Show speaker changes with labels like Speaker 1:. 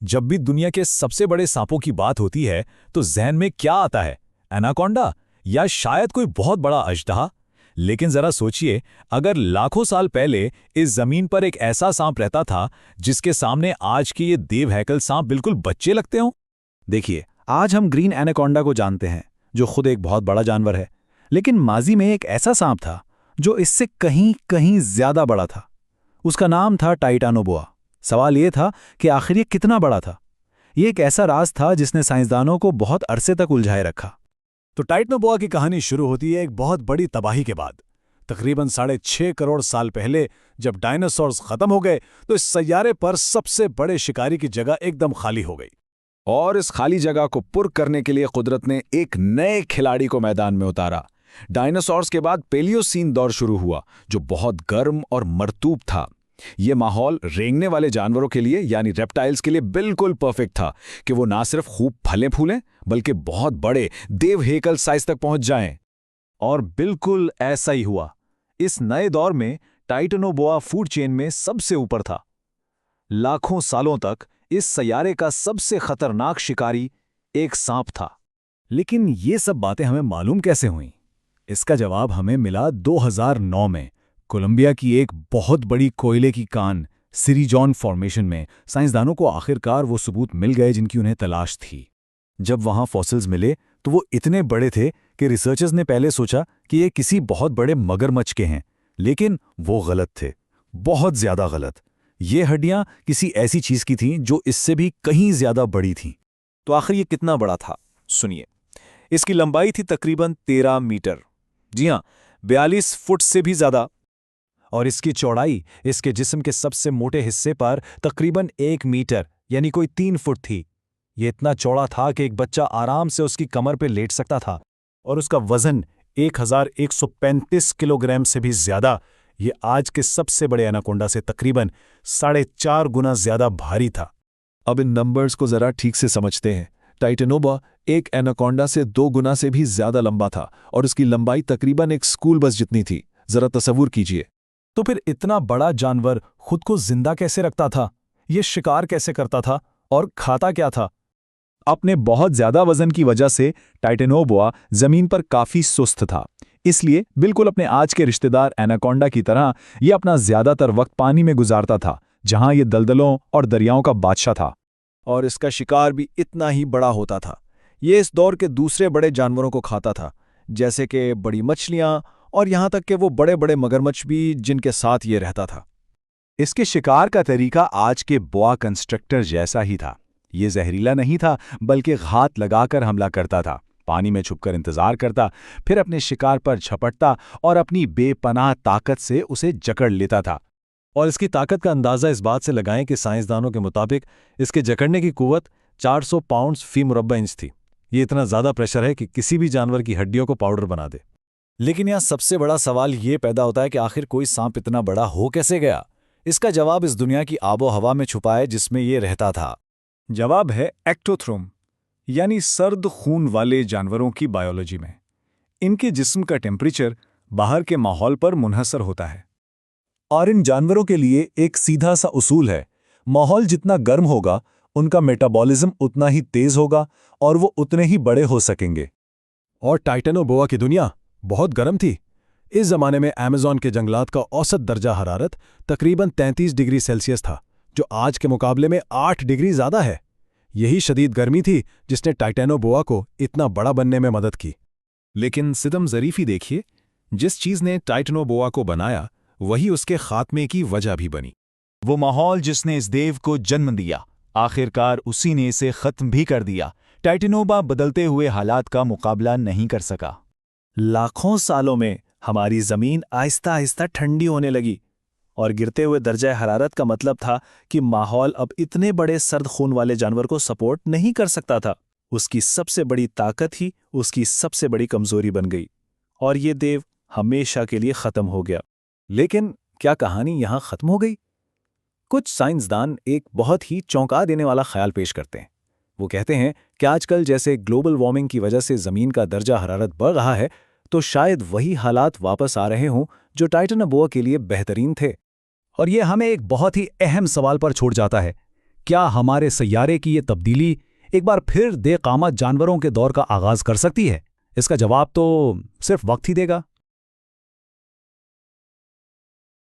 Speaker 1: जब भी दुनिया के सबसे बड़े सांपों की बात होती है तो ज़हन में क्या आता है? एनाकोंडा या शायद कोई बहुत बड़ा अजदहा? लेकिन जरा सोचिए, अगर लाखों साल पहले इस जमीन पर एक ऐसा सांप रहता था जिसके सामने आज के ये देव हैकल सांप बिल्कुल बच्चे लगते हों।
Speaker 2: देखिए, आज हम ग्रीन एनाकोंडा को जानते हैं, जो खुद एक बहुत बड़ा जानवर है। लेकिन माजी में एक ऐसा सांप था जो इससे कहीं कहीं ज्यादा बड़ा था। उसका नाम था टाइटानोबोआ। सवाल ये था कि आखिर ये कितना बड़ा था। ये एक ऐसा राज था जिसने साइंसदानों को बहुत अरसे तक उलझाए रखा।
Speaker 1: तो टाइटानोबोआ की कहानी शुरू होती है एक बहुत बड़ी तबाही के बाद। तकरीबन 6.5 करोड़ साल पहले जब डायनासोर्स खत्म हो गए तो इस सैयारे पर सबसे बड़े शिकारी की जगह एकदम खाली हो गई।
Speaker 2: और इस खाली जगह को पुर करने के लिए कुदरत ने एक नए खिलाड़ी को मैदान में उतारा। डायनासोर्स के बाद पेलियोसीन दौर शुरू हुआ, जो बहुत गर्म और मरतूब था। यह माहौल रेंगने वाले जानवरों के लिए यानी रेप्टाइल्स के लिए बिल्कुल परफेक्ट था कि वो ना सिर्फ खूब फलें फूलें बल्कि बहुत बड़े देव हेकल साइज तक पहुंच जाएं।
Speaker 1: और बिल्कुल ऐसा ही हुआ। इस नए दौर में टाइटानोबोआ फूड चेन में सबसे ऊपर था। लाखों सालों तक इस सैयारे का सबसे खतरनाक शिकारी एक सांप था। लेकिन ये सब बातें हमें मालूम कैसे हुईं? इसका जवाब हमें मिला 2009 में कोलंबिया की एक बहुत बड़ी कोयले की कान सिरिजॉन फॉर्मेशन में। साइंसदानों को आखिरकार वो सबूत मिल गए जिनकी उन्हें तलाश थी। जब वहां फॉसिल्स मिले तो वो इतने बड़े थे कि रिसर्चर्स ने पहले सोचा कि ये किसी बहुत बड़े मगरमच्छ के हैं, लेकिन वो गलत थे, बहुत ज्यादा गलत। ये हड्डियां किसी ऐसी चीज की थीं जो इससे भी कहीं ज्यादा बड़ी थीं।
Speaker 3: तो आखिर ये कितना बड़ा था? सुनिए, इसकी लंबाई थी तकरीबन 13 मीटर। जी हां, 42 फुट से भी ज्यादा।
Speaker 1: और इसकी चौड़ाई इसके जिस्म के सबसे मोटे हिस्से पर तकरीबन 1 मीटर यानी कोई 3 फुट थी। ये इतना चौड़ा था कि एक बच्चा आराम से उसकी कमर पे लेट सकता था। और उसका वजन 1135 किलोग्राम से भी ज्यादा। ये आज के सबसे बड़े एनाकोंडा से तकरीबन 4.5 गुना ज्यादा भारी था।
Speaker 2: अब इन नंबर्स को जरा ठीक से समझते हैं। टाइटानोबोआ एक एनाकोंडा से 2 गुना से भी ज्यादा लंबा था और उसकी लंबाई तकरीबन एक स्कूल बस जितनी थी। जरा तसव्वुर कीजिए।
Speaker 1: तो फिर इतना बड़ा जानवर खुद को जिंदा कैसे रखता था? ये शिकार कैसे करता था और खाता क्या था?
Speaker 2: अपने बहुत ज्यादा वजन की वजह से टाइटानोबोआ जमीन पर काफी सुस्त था। इसलिए बिल्कुल अपने आज के रिश्तेदार एनाकोंडा की तरह यह अपना ज्यादातर वक्त पानी में गुजारता था, जहां यह दलदलों और दरियाओं का बादशाह था।
Speaker 3: और इसका शिकार भी इतना ही बड़ा होता था। ये इस दौर के दूसरे बड़े जानवरों को खाता था, जैसे कि बड़ी मछलियां और यहां तक कि वो बड़े बड़े मगरमच्छ भी जिनके साथ ये रहता था।
Speaker 2: इसके शिकार का तरीका आज के बोआ कंस्ट्रक्टर जैसा ही था। ये जहरीला नहीं था, बल्कि घात लगाकर हमला करता था। पानी में छुपकर इंतजार करता, फिर अपने शिकार पर झपटता और अपनी बेपनाह ताकत से उसे जकड़ लेता था।
Speaker 1: और इसकी ताकत का अंदाजा इस बात से लगाएं कि साइंसदानों के मुताबिक इसके जकड़ने की कुव्वत 400 पाउंड्स फी मुरब्बा इंच थी। ये इतना ज्यादा प्रेशर है कि किसी भी जानवर की हड्डियों को पाउडर बना दे। लेकिन यहाँ सबसे बड़ा सवाल ये पैदा होता है कि आखिर कोई सांप इतना बड़ा हो कैसे गया? इसका जवाब इस दुनिया की आबो हवा में छुपा है जिसमें ये रहता था। जवाब है एक्टोथ्रोम, यानी सर्द खून वाले जानवरों की बायोलॉजी में। इनके जिस्म का टेम्परेचर बाहर के माहौल पर मुनहसर होता है। और इन जानवरों के लिए एक सीधा सा उसूल है, माहौल जितना गर्म होगा उनका मेटाबॉलिज्म उतना ही तेज होगा और वो उतने ही बड़े हो सकेंगे। और टाइटानोबोआ की दुनिया बहुत गर्म थी। इस जमाने में अमेज़न के जंगलात का औसत दर्जा हरारत तकरीबन 33 डिग्री सेल्सियस था, जो आज के मुकाबले में 8 डिग्री ज़्यादा है। यही शदीद गर्मी थी जिसने टाइटानोबोआ को इतना बड़ा बनने में मदद की। लेकिन सितम ज़रीफ़ी देखिए, जिस चीज़ ने टाइटानोबोआ को बनाया वही उसके खात्मे की वजह भी बनी।
Speaker 3: वो माहौल जिसने इस देव को जन्म दिया, आखिरकार उसी ने इसे खत्म भी कर दिया। टाइटानोबोआ बदलते हुए हालात का मुकाबला नहीं कर सका।
Speaker 1: लाखों सालों में हमारी ज़मीन आहिस्ता आहिस्ता ठंडी होने लगी और गिरते हुए दर्जा हरारत का मतलब था कि माहौल अब इतने बड़े सर्द खून वाले जानवर को सपोर्ट नहीं कर सकता था। उसकी सबसे बड़ी ताकत ही उसकी सबसे बड़ी कमजोरी बन गई और ये देव हमेशा के लिए ख़त्म हो गया। लेकिन क्या कहानी यहाँ ख़त्म हो गई? कुछ साइंसदान एक बहुत ही चौंका देने वाला ख्याल पेश करते हैं। वो कहते हैं कि आजकल जैसे ग्लोबल वार्मिंग की वजह से ज़मीन का दर्जा हरारत बढ़ रहा है, तो शायद वही हालात वापस आ रहे हों जो टाइटानोबोआ के लिए बेहतरीन थे। और ये हमें एक बहुत ही अहम सवाल पर छोड़ जाता है,
Speaker 4: क्या हमारे सैयारे की ये तब्दीली एक बार फिर देकामत जानवरों के दौर का आगाज कर सकती है? इसका जवाब तो सिर्फ वक्त ही देगा।